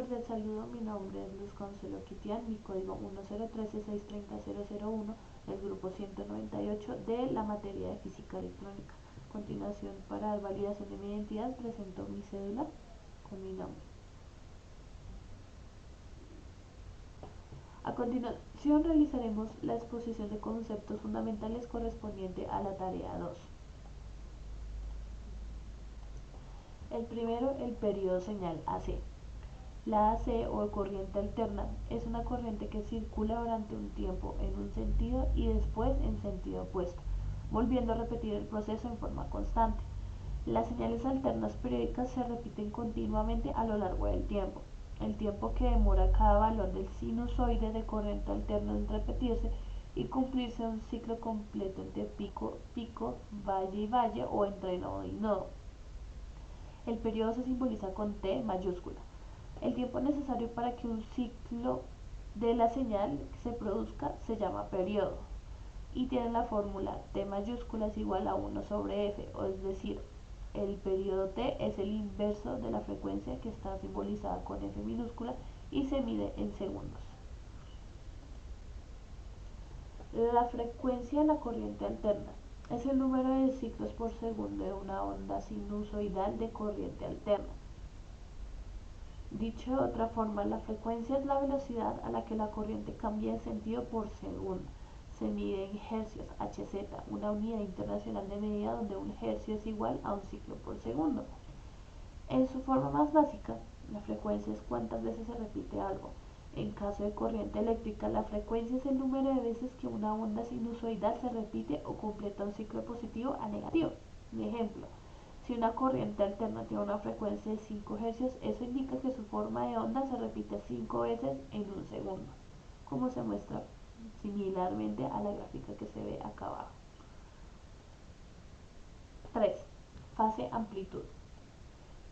cordial saludo, mi nombre es Luz Consuelo Quitián, mi código 1013630001 del grupo 198 de la materia de física electrónica. A continuación, para dar validación de mi identidad, presento mi cédula con mi nombre. A continuación realizaremos la exposición de conceptos fundamentales correspondiente a la tarea 2. El primero, el periodo señal AC. La AC o corriente alterna es una corriente que circula durante un tiempo en un sentido y después en sentido opuesto, volviendo a repetir el proceso en forma constante. Las señales alternas periódicas se repiten continuamente a lo largo del tiempo. El tiempo que demora cada valor del sinusoide de corriente alterna en repetirse y cumplirse un ciclo completo entre pico, pico, valle y valle o entre nodo y nodo. El periodo se simboliza con T mayúscula. El tiempo necesario para que un ciclo de la señal se produzca se llama periodo y tiene la fórmula T mayúscula es igual a 1 sobre F, es decir, el periodo T es el inverso de la frecuencia que está simbolizada con F minúscula y se mide en segundos. La frecuencia de la corriente alterna es el número de ciclos por segundo de una onda sinusoidal de corriente alterna. Dicho de otra forma, la frecuencia es la velocidad a la que la corriente cambia de sentido por segundo. Se mide en hercios, Hz, una unidad internacional de medida donde un hercio es igual a un ciclo por segundo. En su forma más básica, la frecuencia es cuántas veces se repite algo. En caso de corriente eléctrica, la frecuencia es el número de veces que una onda sinusoidal se repite o completa un ciclo positivo a negativo. Un ejemplo, si una corriente alterna tiene una frecuencia de 5 Hz, eso indica que su forma de onda se repite 5 veces en un segundo, como se muestra similarmente a la gráfica que se ve acá abajo. 3. Fase amplitud.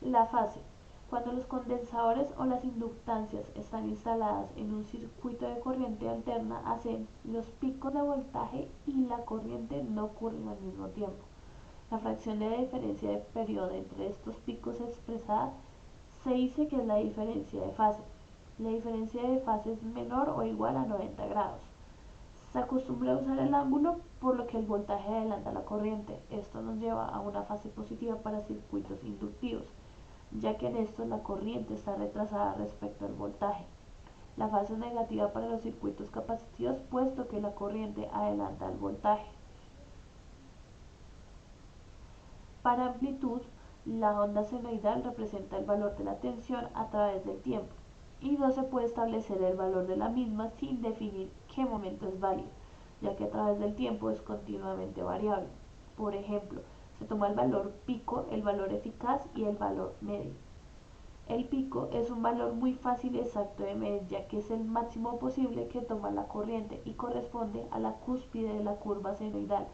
La fase. Cuando los condensadores o las inductancias están instaladas en un circuito de corriente alterna AC, los picos de voltaje y la corriente no ocurren al mismo tiempo. La fracción de diferencia de periodo entre estos picos expresada se dice que es la diferencia de fase. La diferencia de fase es menor o igual a 90 grados. Se acostumbra a usar el ángulo por lo que el voltaje adelanta la corriente. Esto nos lleva a una fase positiva para circuitos inductivos, ya que en estos la corriente está retrasada respecto al voltaje. La fase es negativa para los circuitos capacitivos, puesto que la corriente adelanta el voltaje. Para amplitud, la onda senoidal representa el valor de la tensión a través del tiempo, y no se puede establecer el valor de la misma sin definir qué momento es válido, ya que a través del tiempo es continuamente variable. Por ejemplo, se toma el valor pico, el valor eficaz y el valor medio. El pico es un valor muy fácil y exacto de medir, ya que es el máximo posible que toma la corriente y corresponde a la cúspide de la curva senoidal.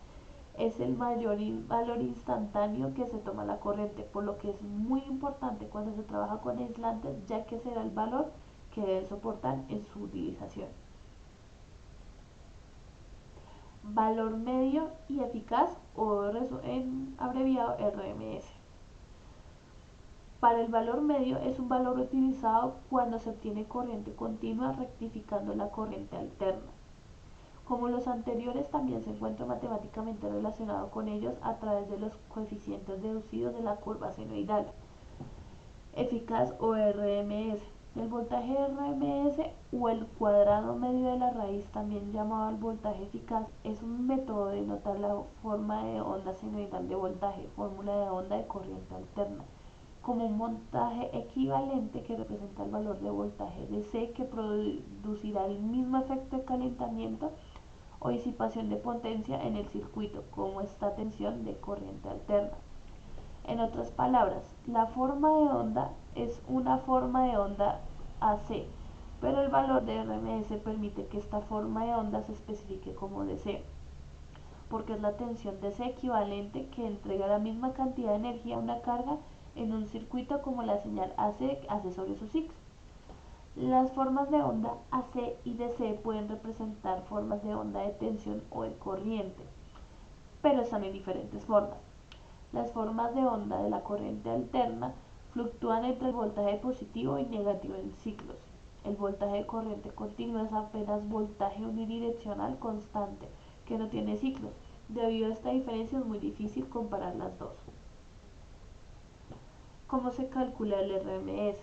Es el mayor valor instantáneo que se toma la corriente, por lo que es muy importante cuando se trabaja con aislantes, ya que será el valor que deben soportar en su utilización. Valor medio y eficaz, o en abreviado RMS. Para el valor medio es un valor utilizado cuando se obtiene corriente continua rectificando la corriente alterna. Como los anteriores, también se encuentra matemáticamente relacionado con ellos a través de los coeficientes deducidos de la curva senoidal. Eficaz o RMS. El voltaje RMS o el cuadrado medio de la raíz, también llamado el voltaje eficaz, es un método de notar la forma de onda senoidal de voltaje, fórmula de onda de corriente alterna, como un voltaje equivalente que representa el valor de voltaje de C que producirá el mismo efecto de calentamiento o disipación de potencia en el circuito, como esta tensión de corriente alterna. En otras palabras, la forma de onda es una forma de onda AC, pero el valor de RMS permite que esta forma de onda se especifique como DC, porque es la tensión DC equivalente que entrega la misma cantidad de energía a una carga en un circuito como la señal AC hace sobre su ciclo. Las formas de onda AC y DC pueden representar formas de onda de tensión o de corriente, pero están en diferentes formas. Las formas de onda de la corriente alterna Fluctúan entre el voltaje positivo y negativo en ciclos. El voltaje de corriente continua es apenas voltaje unidireccional constante, que no tiene ciclos. Debido a esta diferencia es muy difícil comparar las dos. ¿Cómo se calcula el RMS?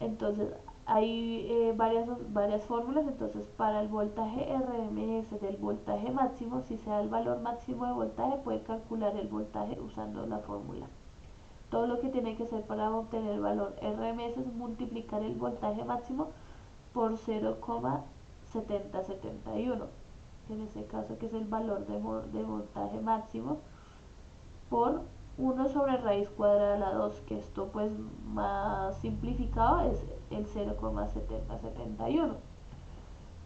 Entonces, hay varias fórmulas. Entonces, para el voltaje RMS del voltaje máximo, si se da el valor máximo de voltaje, puede calcular el voltaje usando la fórmula. Todo lo que tiene que hacer para obtener el valor RMS es multiplicar el voltaje máximo por 0,7071, en este caso que es el valor de voltaje máximo, por 1 sobre raíz cuadrada de la 2, que esto pues más simplificado es el 0,7071.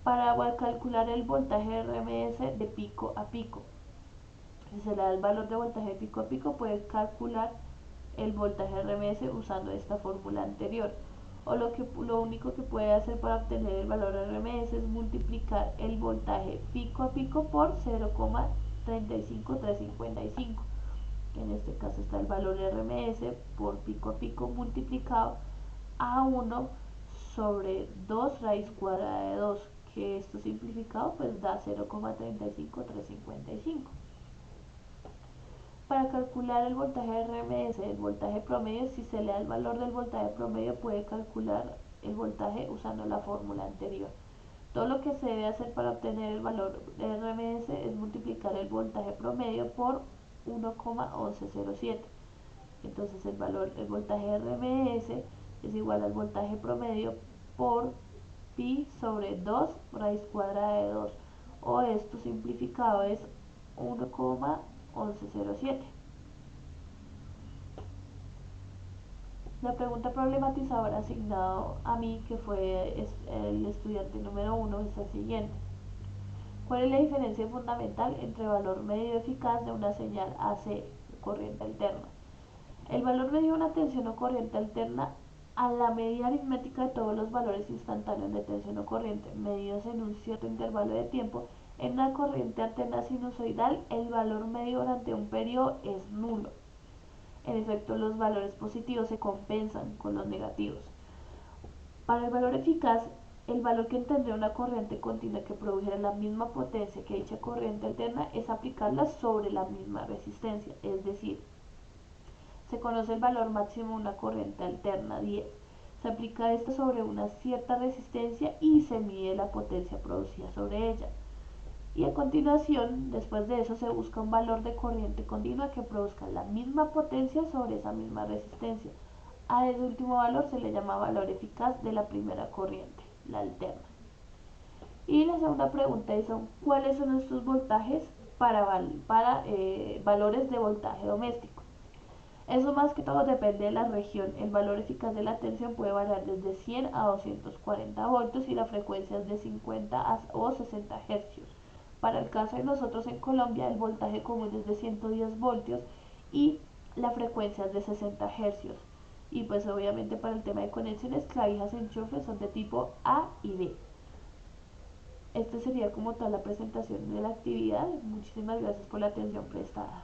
Para calcular el voltaje RMS de pico a pico, si se le da el valor de voltaje de pico a pico, puede calcular el voltaje RMS usando esta fórmula anterior. O lo único que puede hacer para obtener el valor RMS es multiplicar el voltaje pico a pico por 0,35355, que en este caso está el valor RMS por pico a pico multiplicado a 1 sobre 2 raíz cuadrada de 2, que esto simplificado pues da 0,35355. Para calcular el voltaje RMS, el voltaje promedio, si se le da el valor del voltaje promedio, puede calcular el voltaje usando la fórmula anterior. Todo lo que se debe hacer para obtener el valor de RMS es multiplicar el voltaje promedio por 1,1107. Entonces el voltaje RMS es igual al voltaje promedio por pi sobre 2 raíz cuadrada de 2, o esto simplificado es 1,1107. La pregunta problematizadora asignado a mí, que fue el estudiante número 1, es la siguiente. ¿Cuál es la diferencia fundamental entre valor medio eficaz de una señal AC, corriente alterna? El valor medio de una tensión o corriente alterna a la media aritmética de todos los valores instantáneos de tensión o corriente medidos en un cierto intervalo de tiempo. En una corriente alterna sinusoidal, el valor medio durante un periodo es nulo. En efecto, los valores positivos se compensan con los negativos. Para el valor eficaz, el valor que tendría una corriente continua que produjera la misma potencia que dicha corriente alterna es aplicarla sobre la misma resistencia, es decir, se conoce el valor máximo de una corriente alterna 10. Se aplica esta sobre una cierta resistencia y se mide la potencia producida sobre ella. Y a continuación, después de eso, se busca un valor de corriente continua que produzca la misma potencia sobre esa misma resistencia. A ese último valor se le llama valor eficaz de la primera corriente, la alterna. Y la segunda pregunta es: ¿cuáles son estos voltajes para valores de voltaje doméstico? Eso más que todo depende de la región. El valor eficaz de la tensión puede variar desde 100 a 240 voltios y la frecuencia es de 50 o 60 hercios. Para el caso de nosotros en Colombia, el voltaje común es de 110 voltios y la frecuencia es de 60 hercios. Y pues obviamente para el tema de conexiones, clavijas enchufes son de tipo A y B. Este sería como toda la presentación de la actividad. Muchísimas gracias por la atención prestada.